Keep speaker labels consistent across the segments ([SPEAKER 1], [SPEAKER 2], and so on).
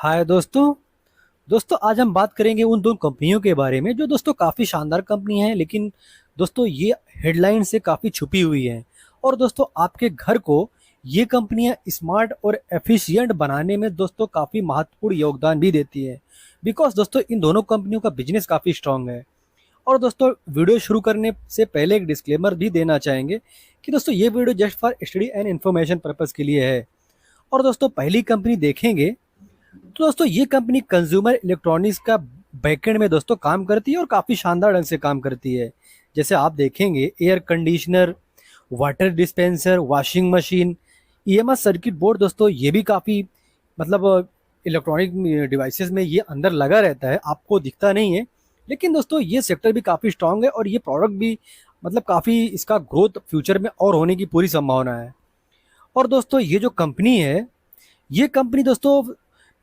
[SPEAKER 1] हाय दोस्तों। आज हम बात करेंगे उन दो कंपनियों के बारे में जो दोस्तों काफ़ी शानदार कंपनी हैं, लेकिन दोस्तों ये हेडलाइन से काफ़ी छुपी हुई हैं। और दोस्तों आपके घर को ये कंपनियां स्मार्ट और एफिशिएंट बनाने में दोस्तों काफ़ी महत्वपूर्ण योगदान भी देती है। बिकॉज दोस्तों इन दोनों कंपनियों का बिजनेस काफ़ी स्ट्रांग है। और दोस्तों वीडियो शुरू करने से पहले एक डिस्क्लेमर भी देना चाहेंगे कि दोस्तों ये video just for study and information purpose के लिए है। और दोस्तों पहली कंपनी देखेंगे तो दोस्तों ये कंपनी कंज्यूमर इलेक्ट्रॉनिक्स का बैकएंड में दोस्तों काम करती है और काफ़ी शानदार ढंग से काम करती है। जैसे आप देखेंगे air conditioner, water dispenser, washing machine, EMS circuit board, दोस्तों ये भी काफ़ी मतलब इलेक्ट्रॉनिक डिवाइसेस में ये अंदर लगा रहता है, आपको दिखता नहीं है। लेकिन दोस्तों ये सेक्टर भी काफ़ी स्ट्रांग है और ये प्रोडक्ट भी मतलब काफ़ी इसका ग्रोथ फ्यूचर में और होने की पूरी संभावना है। और दोस्तों ये जो कंपनी है, ये कंपनी दोस्तों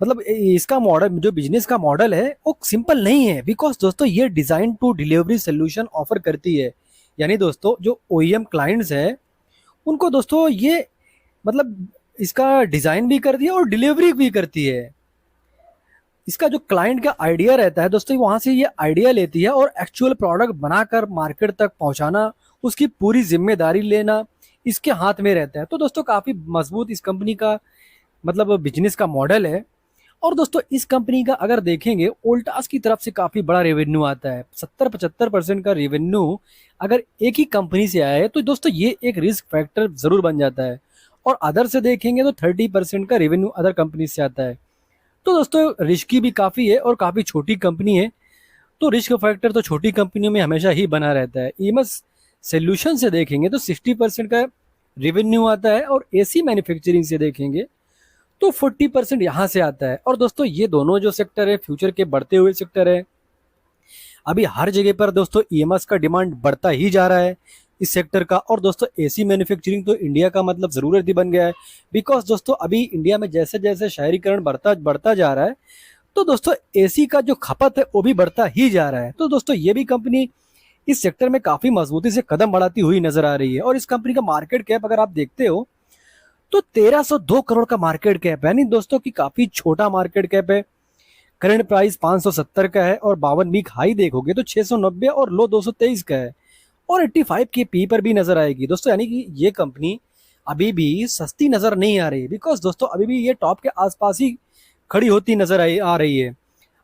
[SPEAKER 1] मतलब इसका मॉडल जो बिजनेस का मॉडल है वो सिंपल नहीं है। बिकॉज दोस्तों ये design to delivery solution offer करती है। यानी दोस्तों जो ओईएम क्लाइंट्स है उनको दोस्तों ये मतलब इसका डिजाइन भी करती है और डिलीवरी भी करती है। इसका जो क्लाइंट का आइडिया रहता है दोस्तों वहां से ये आइडिया लेती है और एक्चुअल प्रोडक्ट बनाकर मार्केट तक पहुंचाना, उसकी पूरी जिम्मेदारी लेना इसके हाथ में रहता है। तो दोस्तों काफी मजबूत इस कंपनी का मतलब बिजनेस का मॉडल है। और दोस्तों इस कंपनी का अगर देखेंगे वोल्टास की तरफ से काफी बड़ा रेवेन्यू आता है। 70-75% का रेवेन्यू अगर एक ही कंपनी से आया है तो दोस्तों ये एक रिस्क फैक्टर जरूर बन जाता है। और अदर से देखेंगे तो 30% का रेवेन्यू अदर कंपनी से आता है। तो दोस्तों रिस्की भी काफी है और काफी छोटी कंपनी है। तो रिस्क फैक्टर तो छोटी कंपनियों में हमेशा ही बना रहता है। ईएमएस सोल्यूशन से देखेंगे तो 60% का रेवेन्यू आता है और एसी मैन्युफैक्चरिंग से देखेंगे तो 40% यहाँ से आता है। और दोस्तों ये दोनों जो सेक्टर है फ्यूचर के बढ़ते हुए सेक्टर है। अभी हर जगह पर दोस्तों ईएमएस का डिमांड बढ़ता ही जा रहा है इस सेक्टर का। और दोस्तों एसी मैन्युफैक्चरिंग तो इंडिया का मतलब जरूरत ही बन गया है। बिकॉज दोस्तों अभी इंडिया में जैसे जैसे शहरीकरण बढ़ता बढ़ता जा रहा है तो दोस्तों एसी का जो खपत है वो भी बढ़ता ही जा रहा है। तो दोस्तों ये भी कंपनी इस सेक्टर में काफी मजबूती से कदम बढ़ाती हुई नजर आ रही है। और इस कंपनी का मार्केट कैप अगर आप देखते हो तो 1302 करोड़ का मार्केट कैप है। यानी दोस्तों की काफी छोटा मार्केट कैप है। करंट प्राइस 570 का है और 52 वीक हाई देखोगे तो 690 और लो 223 का है और 85 के पी पर भी नजर आएगी दोस्तों। यानी कि ये कंपनी अभी भी सस्ती नजर नहीं आ रही। बिकॉज दोस्तों अभी भी ये टॉप के आसपास ही खड़ी होती नजर आ रही है।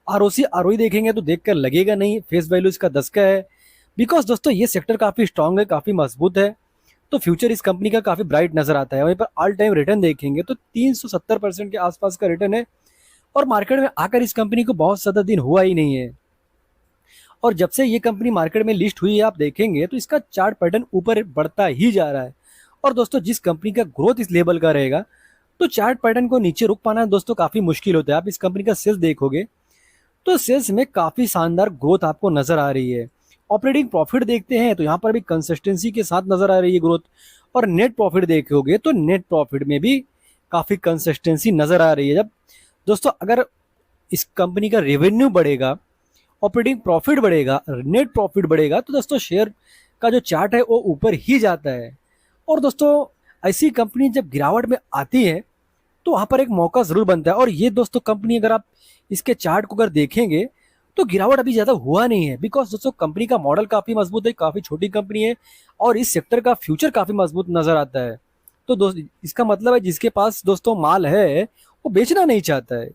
[SPEAKER 1] आरओसी आरओई देखेंगे तो देखकर लगेगा नहीं, फेस वैल्यू इसका 10 का है। बिकॉज दोस्तों ये सेक्टर काफी स्ट्रांग है, काफी मजबूत है। तो फ्यूचर इस कंपनी का काफी ब्राइट नजर आता है। वहीं पर ऑल टाइम रिटर्न देखेंगे तो 370% के आसपास का रिटर्न है। और मार्केट में आकर इस कंपनी को बहुत ज्यादा दिन हुआ ही नहीं है। और जब से ये कंपनी मार्केट में लिस्ट हुई है आप देखेंगे तो इसका चार्ट पैटर्न ऊपर बढ़ता ही जा रहा है। और दोस्तों जिस कंपनी का ग्रोथ इस लेवल का रहेगा तो चार्ट पैटर्न को नीचे रुक पाना दोस्तों काफी मुश्किल होता है। आप इस कंपनी का सेल्स देखोगे तो सेल्स में काफी शानदार ग्रोथ आपको नजर आ रही है। ऑपरेटिंग प्रॉफिट देखते हैं तो यहाँ पर भी कंसिस्टेंसी के साथ नजर आ रही है ग्रोथ। और नेट प्रॉफिट देखोगे तो नेट प्रॉफिट में भी काफी कंसिस्टेंसी नजर आ रही है। जब दोस्तों अगर इस कंपनी का रेवेन्यू बढ़ेगा, ऑपरेटिंग प्रॉफिट बढ़ेगा, नेट प्रॉफिट बढ़ेगा तो दोस्तों शेयर का जो चार्ट है वो ऊपर ही जाता है। और दोस्तों ऐसी कंपनी जब गिरावट में आती है तो वहां पर एक मौका जरूर बनता है। और ये दोस्तों कंपनी अगर आप इसके चार्ट को अगर देखेंगे तो गिरावट अभी ज्यादा हुआ नहीं है। बिकॉज दोस्तों कंपनी का मॉडल काफी मजबूत है, काफी छोटी कंपनी है और इस सेक्टर का फ्यूचर काफी मजबूत नजर आता है। तो दोस्त इसका मतलब है जिसके पास दोस्तों माल है वो बेचना नहीं चाहता है।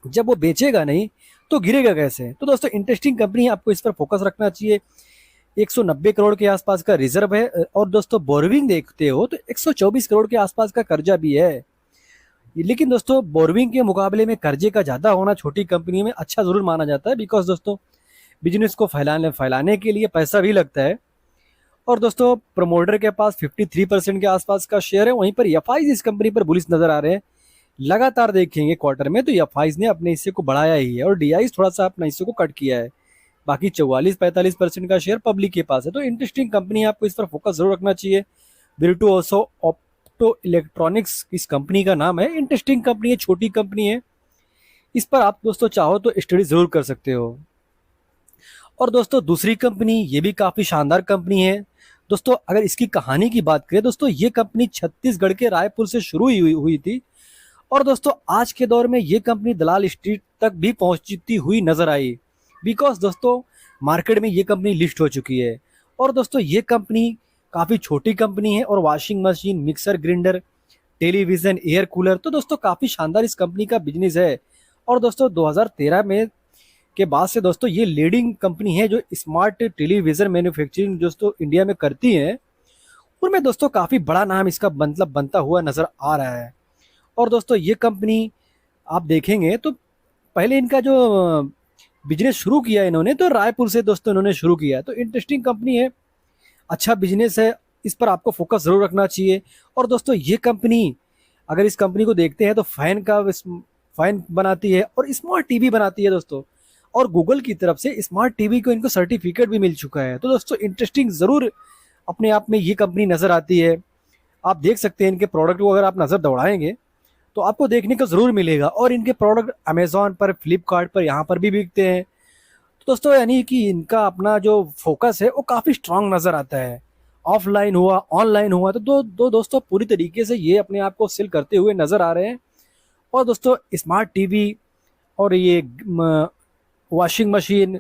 [SPEAKER 1] जब वो बेचेगा नहीं तो गिरेगा कैसे। तो दोस्तों इंटरेस्टिंग कंपनी है, आपको इस पर फोकस रखना चाहिए। 190 करोड़ के आसपास का रिजर्व है। और दोस्तों बोरविंग देखते हो तो 124 करोड़ के आसपास का कर्जा भी है। लेकिन दोस्तों बोरविंग के मुकाबले में कर्जे का ज्यादा होना छोटी कंपनी में अच्छा जरूर माना जाता है। बिकॉज दोस्तों बिजनेस को फैलाने के लिए पैसा भी लगता है। और दोस्तों प्रमोटर के पास 53% के आसपास का शेयर है। वहीं पर एफआईज इस कंपनी पर बुलिश नजर आ रहे हैं। लगातार देखेंगे क्वार्टर में तो एफआईज ने अपने हिस्से को बढ़ाया ही है और डीआईज थोड़ा सा अपने हिस्से को कट किया है। बाकी 44-45% का शेयर पब्लिक के पास है। तो इंटरेस्टिंग कंपनी है, आपको इस पर फोकस जरूर रखना चाहिए। विर्टुओसो ऑप्टो इलेक्ट्रॉनिक्स इस कंपनी का नाम है। इंटरेस्टिंग कंपनी है, छोटी कंपनी है। इस पर आप दोस्तों चाहो तो स्टडी जरूर कर सकते हो। और दोस्तों दूसरी कंपनी ये भी काफी शानदार कंपनी है। दोस्तों अगर इसकी कहानी की बात करें दोस्तों ये कंपनी छत्तीसगढ़ के रायपुर से शुरू हुई थी और दोस्तों आज के दौर में ये कंपनी दलाल स्ट्रीट तक भी पहुंचती हुई नजर आई, बिकॉज दोस्तों मार्केट में ये कंपनी लिस्ट हो चुकी है। और दोस्तों ये कंपनी काफ़ी छोटी कंपनी है, और washing machine, mixer grinder, television, air cooler, तो दोस्तों काफ़ी शानदार इस कंपनी का बिजनेस है। और दोस्तों 2013 में के बाद से दोस्तों ये लीडिंग कंपनी है जो स्मार्ट टेलीविज़न मैन्युफैक्चरिंग दोस्तों इंडिया में करती है। उनमें दोस्तों काफ़ी बड़ा नाम इसका मतलब बनता हुआ नज़र आ रहा है। और दोस्तों ये कंपनी आप देखेंगे तो पहले इनका जो बिजनेस शुरू किया इन्होंने तो रायपुर से दोस्तों इन्होंने शुरू किया, तो इंटरेस्टिंग कंपनी है, अच्छा बिजनेस है, इस पर आपको फोकस ज़रूर रखना चाहिए। और दोस्तों ये कंपनी, अगर इस कंपनी को देखते हैं तो फैन बनाती है और स्मार्ट टीवी बनाती है दोस्तों, और गूगल की तरफ से स्मार्ट टीवी को इनको सर्टिफिकेट भी मिल चुका है। तो दोस्तों इंटरेस्टिंग ज़रूर अपने आप में ये कंपनी नज़र आती है। आप देख सकते हैं इनके प्रोडक्ट को, अगर आप नज़र दौड़ाएंगे तो आपको देखने को ज़रूर मिलेगा, और इनके प्रोडक्ट अमेज़ॉन पर, फ्लिपकार्ट पर, यहाँ पर भी बिकते हैं। तो दोस्तों यानी कि इनका अपना जो फोकस है वो काफ़ी स्ट्रांग नज़र आता है। ऑफलाइन हुआ, ऑनलाइन हुआ, तो दो दोस्तों पूरी तरीके से ये अपने आप को सेल करते हुए नज़र आ रहे हैं। और दोस्तों स्मार्ट टीवी और ये वॉशिंग मशीन,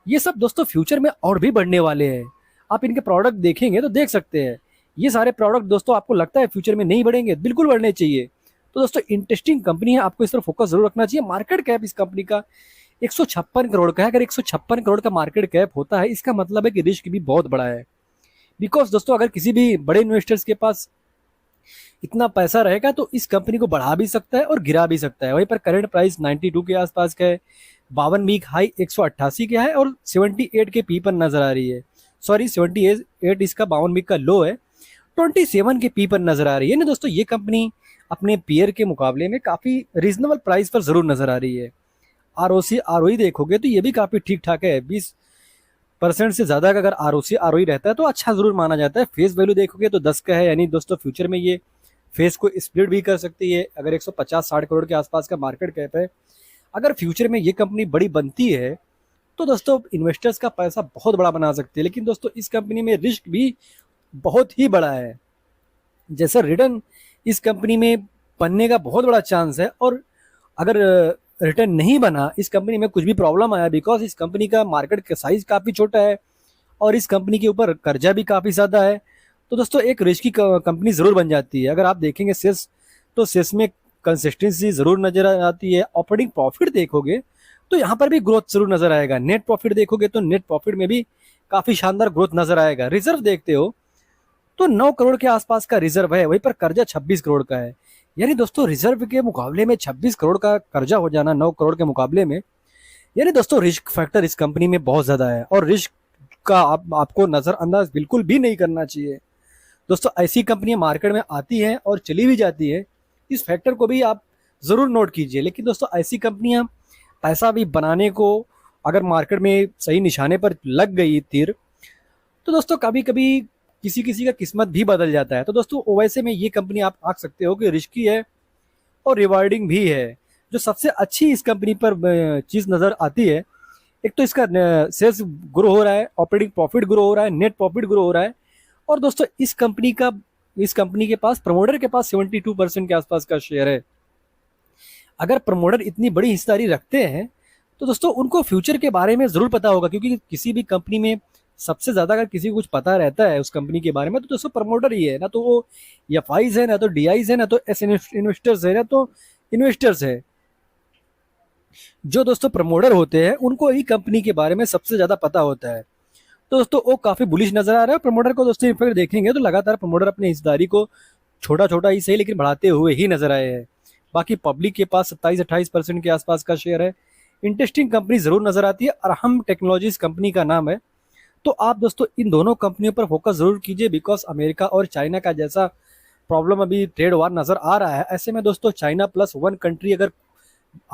[SPEAKER 1] ये सब दोस्तों फ्यूचर में और भी बढ़ने वाले हैं। आप इनके प्रोडक्ट देखेंगे तो देख सकते हैं, ये सारे प्रोडक्ट दोस्तों आपको लगता है फ्यूचर में नहीं बढ़ेंगे, बिल्कुल बढ़ने चाहिए। तो दोस्तों इंटरेस्टिंग कंपनी है, आपको इस पर फोकस जरूर रखना चाहिए। मार्केट कैप इस कंपनी का 156 करोड़ का है। अगर 156 करोड़ का मार्केट कैप होता है, इसका मतलब है कि रिस्क भी बहुत बड़ा है। बिकॉज दोस्तों अगर किसी भी बड़े इन्वेस्टर्स के पास इतना पैसा रहेगा तो इस कंपनी को बढ़ा भी सकता है और गिरा भी सकता है। वहीं पर करंट प्राइस 92 के आसपास का है, 52 वीक हाई 188 का है, और 78 के पी पर नजर आ रही है। सॉरी 78 इसका 52 वीक का लो है, 27 के पी पर नजर आ रही है ना दोस्तों। ये कंपनी अपने पीयर के मुकाबले में काफ़ी रीजनेबल प्राइस पर ज़रूर नज़र आ रही है। आरओसी आरओई देखोगे तो ये भी काफ़ी ठीक ठाक है, 20% से ज़्यादा का अगर आरओसी आरओई रहता है तो अच्छा ज़रूर माना जाता है। फेस वैल्यू देखोगे तो 10 का है, यानी दोस्तों फ्यूचर में ये फेस को स्प्लिट भी कर सकती है। अगर 150-60 करोड़ के आसपास का मार्केट कैप है, अगर फ्यूचर में ये कंपनी बड़ी बनती है तो दोस्तों इन्वेस्टर्स का पैसा बहुत बड़ा बना सकती है। लेकिन दोस्तों इस कंपनी में रिस्क भी बहुत ही बड़ा है। जैसा रिटर्न इस कंपनी में बनने का बहुत बड़ा चांस है, और अगर रिटर्न नहीं बना, इस कंपनी में कुछ भी प्रॉब्लम आया, बिकॉज इस कंपनी का मार्केट का साइज काफ़ी छोटा है और इस कंपनी के ऊपर कर्जा भी काफ़ी ज़्यादा है, तो दोस्तों एक रिस्की कंपनी ज़रूर बन जाती है। अगर आप देखेंगे सेल्स, तो सेल्स में कंसिस्टेंसी ज़रूर नजर आती है। ऑपरेटिंग प्रॉफिट देखोगे तो यहाँ पर भी ग्रोथ जरूर नजर आएगा। नेट प्रॉफिट देखोगे तो नेट प्रॉफिट में भी काफ़ी शानदार ग्रोथ नजर आएगा। रिजर्व देखते हो तो 9 करोड़ के आसपास का रिजर्व है, वहीं पर कर्जा 26 करोड़ का है। यानी दोस्तों रिजर्व के मुकाबले में 26 करोड़ का कर्जा हो जाना 9 करोड़ के मुकाबले में, यानी दोस्तों रिस्क फैक्टर इस कंपनी में बहुत ज़्यादा है, और रिस्क का आपको नज़रअंदाज बिल्कुल भी नहीं करना चाहिए। दोस्तों ऐसी कंपनियां मार्केट में आती हैं और चली भी जाती है, इस फैक्टर को भी आप ज़रूर नोट कीजिए। लेकिन दोस्तों ऐसी कंपनियां पैसा भी बनाने को, अगर मार्केट में सही निशाने पर लग गई तीर, तो दोस्तों कभी कभी किसी किसी का किस्मत भी बदल जाता है। तो दोस्तों वैसे में ये कंपनी आप आंक सकते हो कि रिस्की है और रिवार्डिंग भी है। जो सबसे अच्छी इस कंपनी पर चीज़ नज़र आती है, एक तो इसका सेल्स ग्रो हो रहा है, ऑपरेटिंग प्रॉफिट ग्रो हो रहा है, नेट प्रॉफिट ग्रो हो रहा है, और दोस्तों इस कंपनी के पास, प्रमोटर के पास 72% के आसपास का शेयर है। अगर प्रमोटर इतनी बड़ी हिस्सेदारी रखते हैं तो दोस्तों उनको फ्यूचर के बारे में ज़रूर पता होगा, क्योंकि किसी भी कंपनी में सबसे ज़्यादा अगर किसी को कुछ पता रहता है उस कंपनी के बारे में तो दोस्तों प्रमोटर ही है। ना तो वो एफआईज है, ना तो डीआईज है, ना तो एस इन्वेस्टर्स है, ना तो इन्वेस्टर्स है। जो दोस्तों प्रमोटर होते हैं उनको ही कंपनी के बारे में सबसे ज़्यादा पता होता है। तो दोस्तों वो काफ़ी बुलिश नज़र आ रहा है प्रमोटर को। दोस्तों इनफैक्ट देखेंगे तो लगातार प्रमोटर अपनी हिस्सेदारी को छोटा छोटा ही सही लेकिन बढ़ाते हुए ही नजर आए हैं। बाकी पब्लिक के पास 27-28% के आसपास का शेयर है। इंटरेस्टिंग कंपनी ज़रूर नज़र आती है, अरहम टेक्नोलॉजीज कंपनी का नाम है। तो आप दोस्तों इन दोनों कंपनियों पर फोकस ज़रूर कीजिए, बिकॉज अमेरिका और चाइना का जैसा प्रॉब्लम अभी ट्रेड वार नज़र आ रहा है, ऐसे में दोस्तों चाइना +1 कंट्री अगर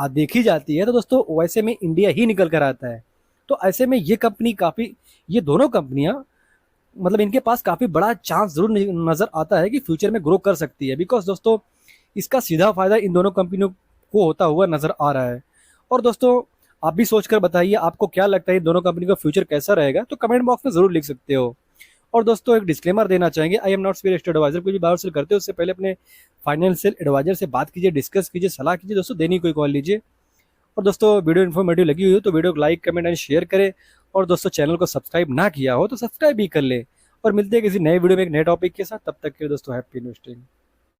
[SPEAKER 1] देखी जाती है तो दोस्तों वैसे में इंडिया ही निकल कर आता है। तो ऐसे में ये दोनों कंपनियां, मतलब इनके पास काफ़ी बड़ा चांस जरूर नज़र आता है कि फ्यूचर में ग्रो कर सकती है, बिकॉज दोस्तों इसका सीधा फायदा इन दोनों कंपनियों को होता हुआ नज़र आ रहा है। और दोस्तों आप भी सोचकर बताइए आपको क्या लगता है इन दोनों कंपनी का फ्यूचर कैसा रहेगा, तो कमेंट बॉक्स में ज़रूर लिख सकते हो। और दोस्तों एक डिस्क्लेमर देना चाहेंगे, I am not spiritual adviser. कोई भी बाय और सेल करते हो उससे पहले अपने फाइनेंशियल एडवाइजर से बात कीजिए, डिस्कस कीजिए, सलाह कीजिए दोस्तों, देनी कोई कॉल लीजिए। और दोस्तों वीडियो इन्फॉर्मेटिव लगी हुई हो तो वीडियो को लाइक, कमेंट एंड शेयर करें। और दोस्तों चैनल को सब्सक्राइब ना किया हो तो सब्सक्राइब भी कर ले। और मिलते हैं किसी नए वीडियो में एक नए टॉपिक के साथ। तब तक के लिए दोस्तों हैप्पी इन्वेस्टिंग।